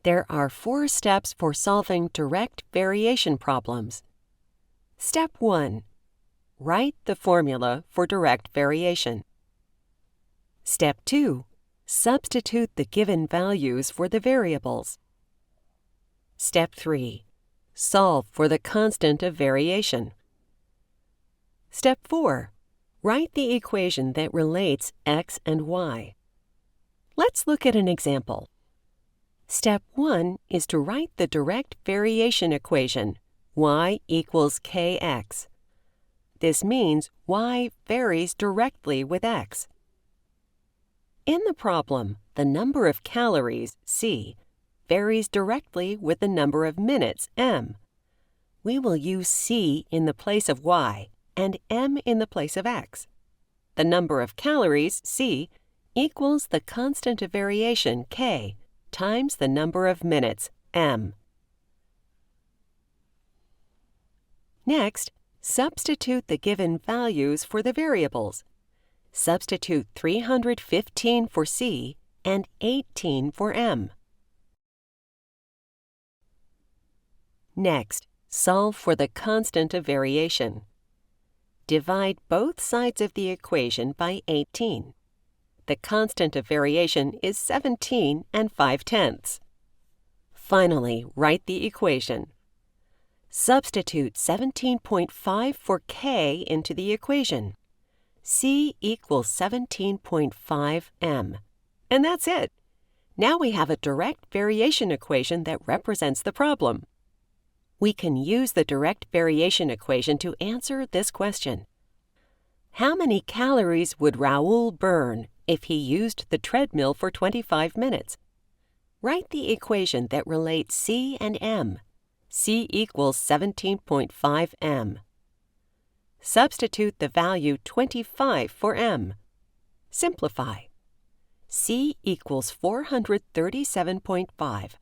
There are 4 steps for solving direct variation problems. Step 1. Write the formula for direct variation. Step 2. Substitute the given values for the variables. Step 3. Solve for the constant of variation. Step 4. Write the equation that relates x and y. Let's look at an example. Step 1 is to write the direct variation equation, y equals kx. This means y varies directly with x. In the problem, the number of calories, c, varies directly with the number of minutes, m. We will use c in the place of y and m in the place of x. The number of calories, c, equals the constant of variation, k, times the number of minutes, m. Next, substitute the given values for the variables. Substitute 315 for c and 18 for m. Next, solve for the constant of variation. Divide both sides of the equation by 18. The constant of variation is 17 5/10. Finally, write the equation. Substitute 17.5 for k into the equation. c equals 17.5 m. And that's it. Now we have a direct variation equation that represents the problem. We can use the direct variation equation to answer this question. How many calories would Raul burn if he used the treadmill for 25 minutes? Write the equation that relates c and m. c equals 17.5 m. Substitute the value 25 for m. Simplify. c equals 437.5.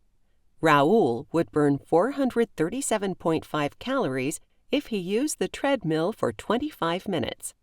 Raul would burn 437.5 calories if he used the treadmill for 25 minutes.